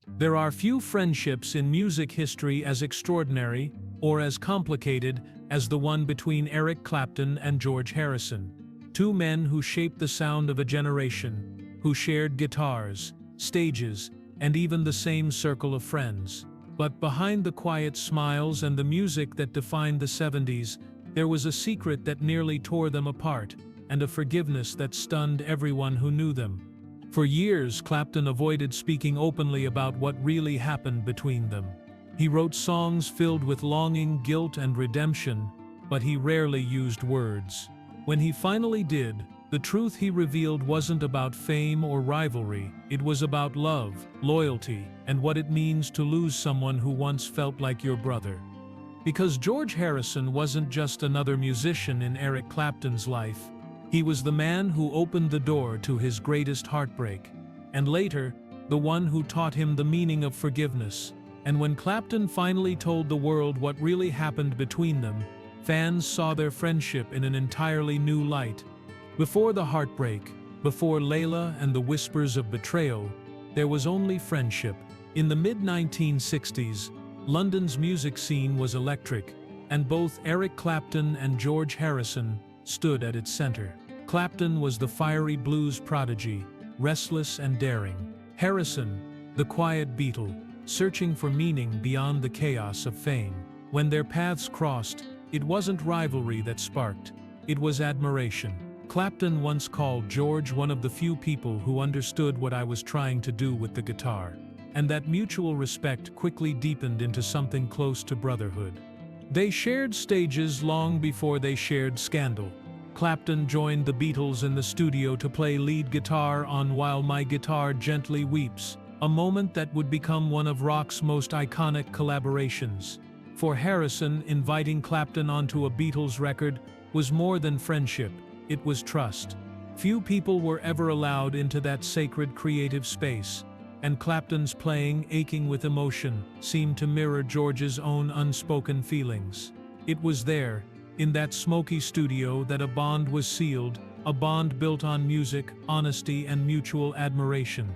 There are few friendships in music history as extraordinary or as complicated as the one between Eric Clapton and George Harrison. Two men who shaped the sound of a generation, who shared guitars, stages, and even the same circle of friends. But behind the quiet smiles and the music that defined the 70s, there was a secret that nearly tore them apart, and a forgiveness that stunned everyone who knew them. For years, Clapton avoided speaking openly about what really happened between them. He wrote songs filled with longing, guilt, and redemption, but he rarely used words. When he finally did, the truth he revealed wasn't about fame or rivalry, it was about love, loyalty, and what it means to lose someone who once felt like your brother. Because George Harrison wasn't just another musician in Eric Clapton's life, he was the man who opened the door to his greatest heartbreak, and later, the one who taught him the meaning of forgiveness. And when Clapton finally told the world what really happened between them, fans saw their friendship in an entirely new light. Before the heartbreak, before Layla and the whispers of betrayal, there was only friendship. In the mid-1960s, London's music scene was electric, and both Eric Clapton and George Harrison stood at its center. Clapton was the fiery blues prodigy, restless and daring. Harrison, the quiet Beatle, searching for meaning beyond the chaos of fame. When their paths crossed, it wasn't rivalry that sparked, it was admiration. Clapton once called George one of the few people who understood what I was trying to do with the guitar. And that mutual respect quickly deepened into something close to brotherhood. They shared stages long before they shared scandal. Clapton joined the Beatles in the studio to play lead guitar on While My Guitar Gently Weeps, a moment that would become one of rock's most iconic collaborations. For Harrison, inviting Clapton onto a Beatles record was more than friendship, it was trust. Few people were ever allowed into that sacred creative space, and Clapton's playing, aching with emotion, seemed to mirror George's own unspoken feelings. It was there, in that smoky studio, that a bond was sealed, a bond built on music, honesty, and mutual admiration.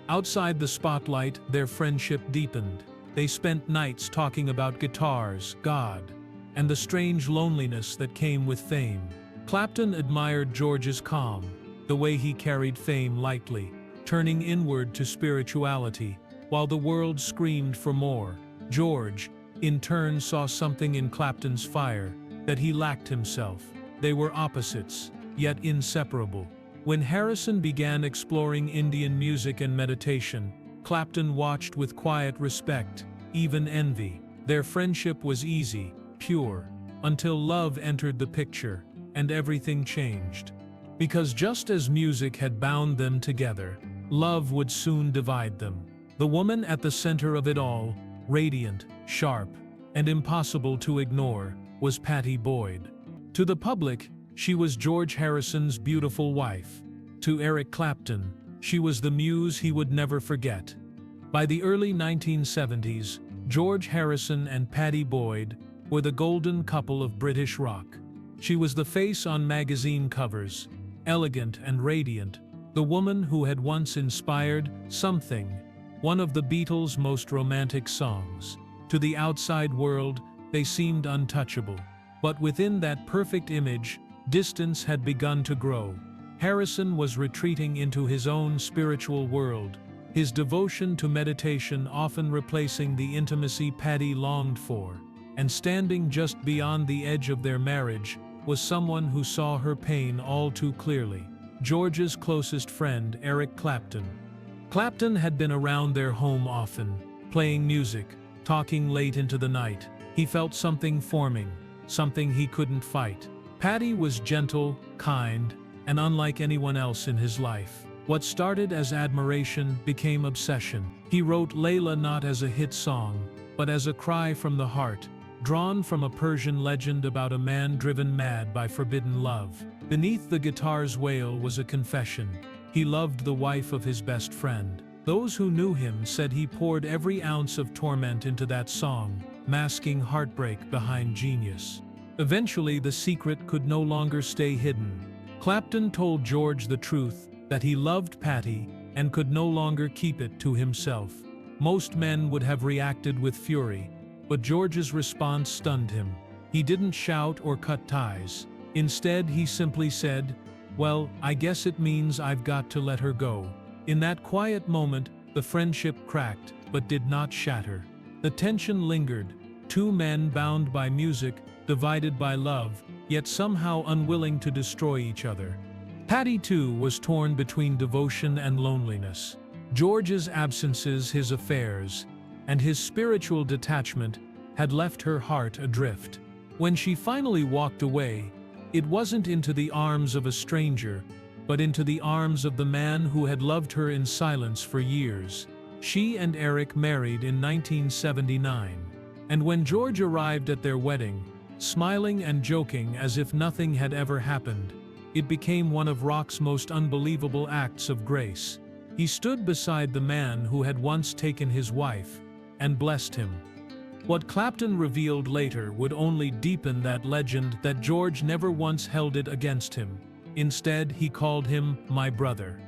Outside the spotlight, their friendship deepened. They spent nights talking about guitars, God, and the strange loneliness that came with fame. Clapton admired George's calm, the way he carried fame lightly, turning inward to spirituality, while the world screamed for more. George, in turn, saw something in Clapton's fire that he lacked himself. They were opposites, yet inseparable. When Harrison began exploring Indian music and meditation, Clapton watched with quiet respect, even envy. Their friendship was easy, pure, until love entered the picture, and everything changed. Because just as music had bound them together, love would soon divide them. The woman at the center of it all, radiant, sharp, and impossible to ignore, was Pattie Boyd. To the public, she was George Harrison's beautiful wife. To Eric Clapton, she was the muse he would never forget. By the early 1970s, George Harrison and Pattie Boyd were the golden couple of British rock. She was the face on magazine covers, elegant and radiant, the woman who had once inspired Something, one of the Beatles' most romantic songs. To the outside world, they seemed untouchable. But within that perfect image, distance had begun to grow. Harrison was retreating into his own spiritual world, his devotion to meditation often replacing the intimacy Pattie longed for. And standing just beyond the edge of their marriage was someone who saw her pain all too clearly. George's closest friend, Eric Clapton. Clapton had been around their home often, playing music, talking late into the night. He felt something forming, something he couldn't fight. Pattie was gentle, kind, and unlike anyone else in his life. What started as admiration became obsession. He wrote Layla not as a hit song, but as a cry from the heart, drawn from a Persian legend about a man driven mad by forbidden love. Beneath the guitar's wail was a confession. He loved the wife of his best friend. Those who knew him said he poured every ounce of torment into that song, masking heartbreak behind genius. Eventually, the secret could no longer stay hidden. Clapton told George the truth, that he loved Pattie and could no longer keep it to himself. Most men would have reacted with fury, but George's response stunned him. He didn't shout or cut ties. Instead, he simply said, "Well, I guess it means I've got to let her go." In that quiet moment, the friendship cracked, but did not shatter. The tension lingered, two men bound by music, divided by love, yet somehow unwilling to destroy each other. Pattie, too, was torn between devotion and loneliness. George's absences, his affairs, and his spiritual detachment had left her heart adrift. When she finally walked away, it wasn't into the arms of a stranger, but into the arms of the man who had loved her in silence for years. She and Eric married in 1979, and when George arrived at their wedding, smiling and joking as if nothing had ever happened, it became one of rock's most unbelievable acts of grace. He stood beside the man who had once taken his wife, and blessed him. What Clapton revealed later would only deepen that legend that George never once held it against him. Instead, he called him "my brother."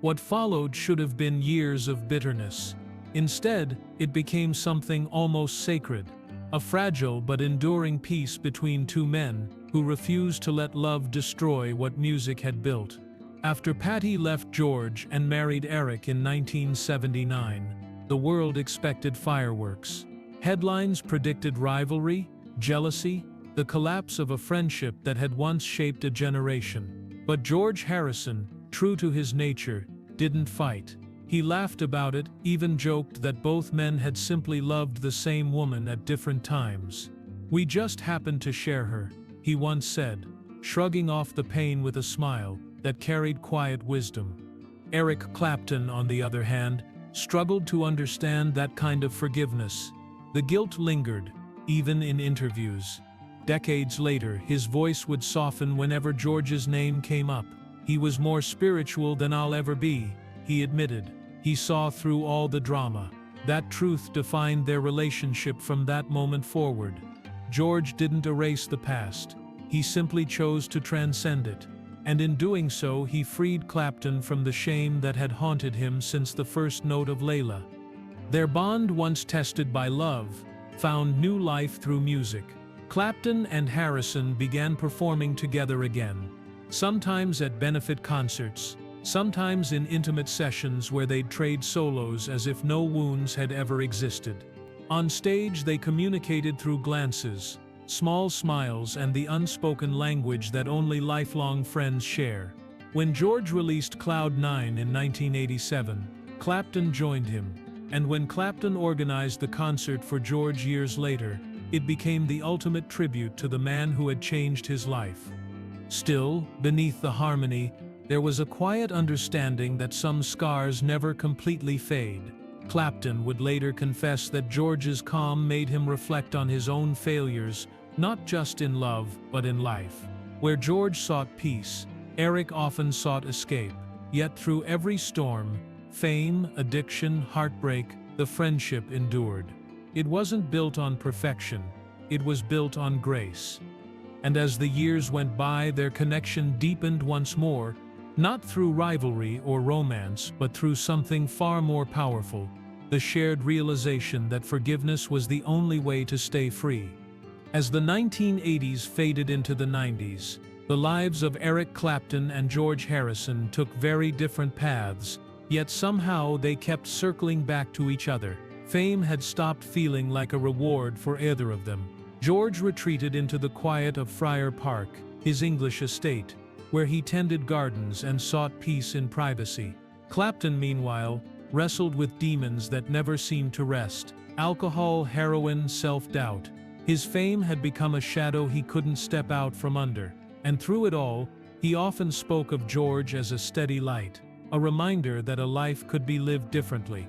What followed should have been years of bitterness. Instead, it became something almost sacred, a fragile but enduring peace between two men who refused to let love destroy what music had built. After Pattie left George and married Eric in 1979, the world expected fireworks. Headlines predicted rivalry, jealousy, the collapse of a friendship that had once shaped a generation. But George Harrison, true to his nature, didn't fight. He laughed about it, even joked that both men had simply loved the same woman at different times. "We just happened to share her," he once said, shrugging off the pain with a smile that carried quiet wisdom. Eric Clapton, on the other hand, struggled to understand that kind of forgiveness. The guilt lingered, even in interviews. Decades later, his voice would soften whenever George's name came up. "He was more spiritual than I'll ever be," he admitted. He saw through all the drama. That truth defined their relationship from that moment forward. George didn't erase the past. He simply chose to transcend it. And in doing so, he freed Clapton from the shame that had haunted him since the first note of Layla. Their bond, once tested by love, found new life through music. Clapton and Harrison began performing together again, sometimes at benefit concerts, sometimes in intimate sessions where they'd trade solos as if no wounds had ever existed. On stage, they communicated through glances, small smiles, and the unspoken language that only lifelong friends share. When George released Cloud 9 in 1987, Clapton joined him, and when Clapton organized the concert for George years later, it became the ultimate tribute to the man who had changed his life. Still, beneath the harmony, there was a quiet understanding that some scars never completely fade. Clapton would later confess that George's calm made him reflect on his own failures, not just in love, but in life. Where George sought peace, Eric often sought escape. Yet through every storm, fame, addiction, heartbreak, the friendship endured. It wasn't built on perfection, it was built on grace. And as the years went by, their connection deepened once more, not through rivalry or romance, but through something far more powerful, the shared realization that forgiveness was the only way to stay free. As the 1980s faded into the 90s, the lives of Eric Clapton and George Harrison took very different paths, yet somehow they kept circling back to each other. Fame had stopped feeling like a reward for either of them. George retreated into the quiet of Friar Park, his English estate, where he tended gardens and sought peace in privacy. Clapton, meanwhile, wrestled with demons that never seemed to rest: alcohol, heroin, self-doubt. His fame had become a shadow he couldn't step out from under, and through it all, he often spoke of George as a steady light, a reminder that a life could be lived differently.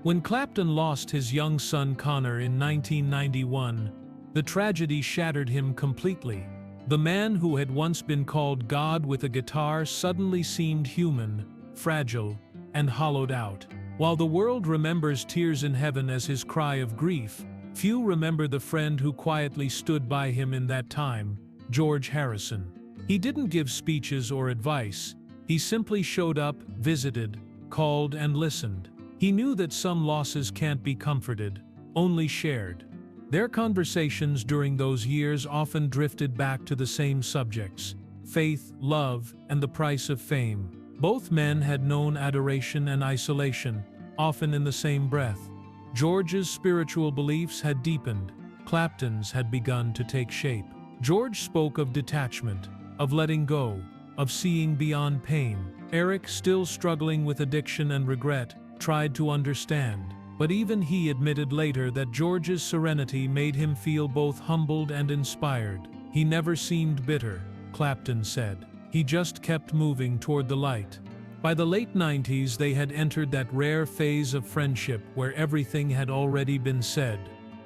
When Clapton lost his young son Connor in 1991, the tragedy shattered him completely. The man who had once been called God with a guitar suddenly seemed human, fragile, and hollowed out. While the world remembers Tears in Heaven as his cry of grief, few remember the friend who quietly stood by him in that time, George Harrison. He didn't give speeches or advice, he simply showed up, visited, called, and listened. He knew that some losses can't be comforted, only shared. Their conversations during those years often drifted back to the same subjects: faith, love, and the price of fame. Both men had known adoration and isolation, often in the same breath. George's spiritual beliefs had deepened. Clapton's had begun to take shape. George spoke of detachment, of letting go, of seeing beyond pain. Eric, still struggling with addiction and regret, tried to understand. But even he admitted later that George's serenity made him feel both humbled and inspired. He never seemed bitter, Clapton said. He just kept moving toward the light. By the late 90s, they had entered that rare phase of friendship where everything had already been said.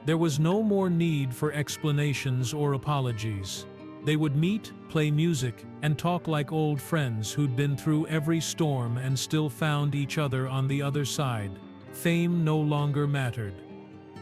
There was no more need for explanations or apologies. They would meet, play music, and talk like old friends who'd been through every storm and still found each other on the other side. Fame no longer mattered.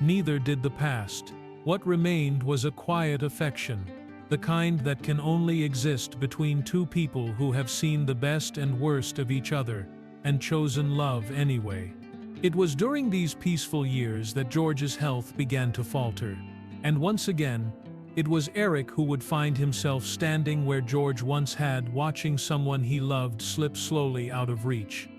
Neither did the past. What remained was a quiet affection, the kind that can only exist between two people who have seen the best and worst of each other and chosen love anyway. It was during these peaceful years that George's health began to falter. And once again, it was Eric who would find himself standing where George once had, watching someone he loved slip slowly out of reach.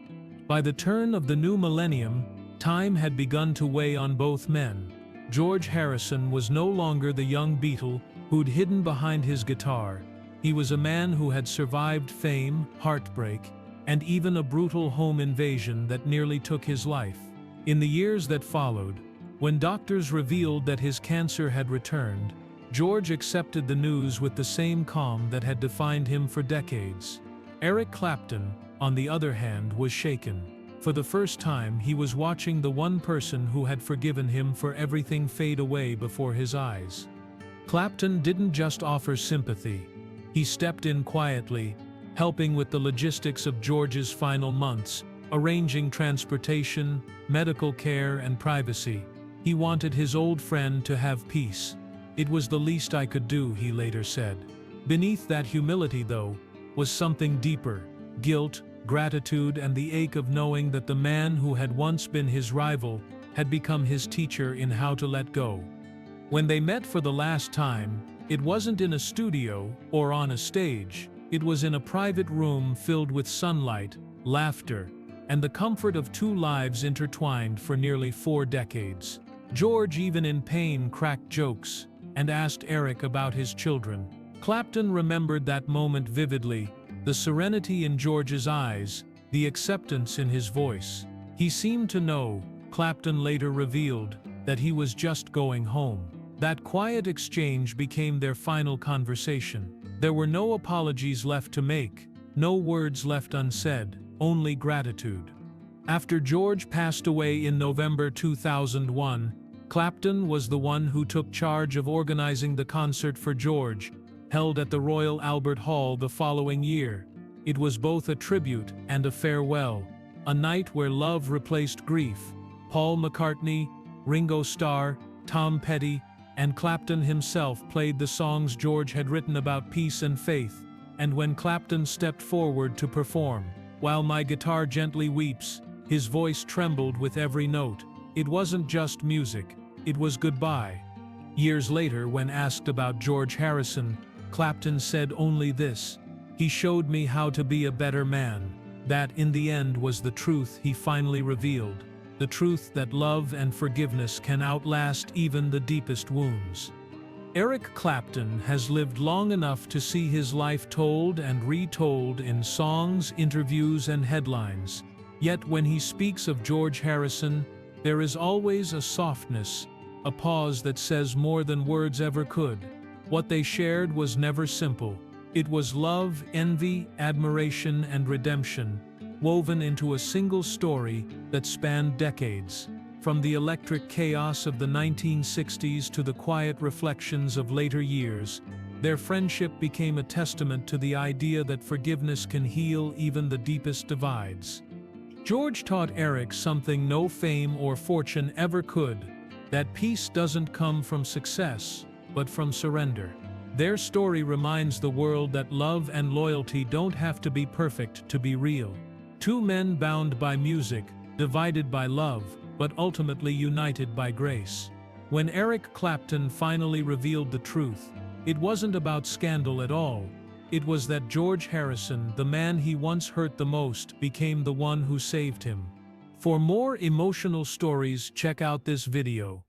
By the turn of the new millennium, time had begun to weigh on both men. George Harrison was no longer the young Beatle who'd hidden behind his guitar. He was a man who had survived fame, heartbreak, and even a brutal home invasion that nearly took his life. In the years that followed, when doctors revealed that his cancer had returned, George accepted the news with the same calm that had defined him for decades. Eric Clapton, on the other hand, was shaken. For the first time, he was watching the one person who had forgiven him for everything fade away before his eyes. Clapton didn't just offer sympathy. He stepped in quietly, helping with the logistics of George's final months, arranging transportation, medical care, and privacy. He wanted his old friend to have peace. "It was the least I could do," he later said. Beneath that humility, though, was something deeper: guilt, gratitude, and the ache of knowing that the man who had once been his rival had become his teacher in how to let go. When they met for the last time, it wasn't in a studio or on a stage. It was in a private room filled with sunlight, laughter, and the comfort of two lives intertwined for nearly 4 decades. George, even in pain, cracked jokes and asked Eric about his children. Clapton remembered that moment vividly: the serenity in George's eyes, the acceptance in his voice. He seemed to know, Clapton later revealed, that he was just going home. That quiet exchange became their final conversation. There were no apologies left to make, no words left unsaid, only gratitude. After George passed away in November 2001, Clapton was the one who took charge of organizing the concert for George, held at the Royal Albert Hall the following year. It was both a tribute and a farewell, a night where love replaced grief. Paul McCartney, Ringo Starr, Tom Petty, and Clapton himself played the songs George had written about peace and faith. And when Clapton stepped forward to perform, "While my guitar gently weeps," his voice trembled with every note. It wasn't just music, it was goodbye. Years later, when asked about George Harrison, Clapton said only this: "He showed me how to be a better man." That, in the end, was the truth he finally revealed. The truth that love and forgiveness can outlast even the deepest wounds. Eric Clapton has lived long enough to see his life told and retold in songs, interviews, and headlines. Yet when he speaks of George Harrison, there is always a softness, a pause that says more than words ever could. What they shared was never simple. It was love, envy, admiration, and redemption, woven into a single story that spanned decades. From the electric chaos of the 1960s to the quiet reflections of later years, their friendship became a testament to the idea that forgiveness can heal even the deepest divides. George taught Eric something no fame or fortune ever could: that peace doesn't come from success, but from surrender. Their story reminds the world that love and loyalty don't have to be perfect to be real. Two men bound by music, divided by love, but ultimately united by grace. When Eric Clapton finally revealed the truth, it wasn't about scandal at all. It was that George Harrison, the man he once hurt the most, became the one who saved him. For more emotional stories, check out this video.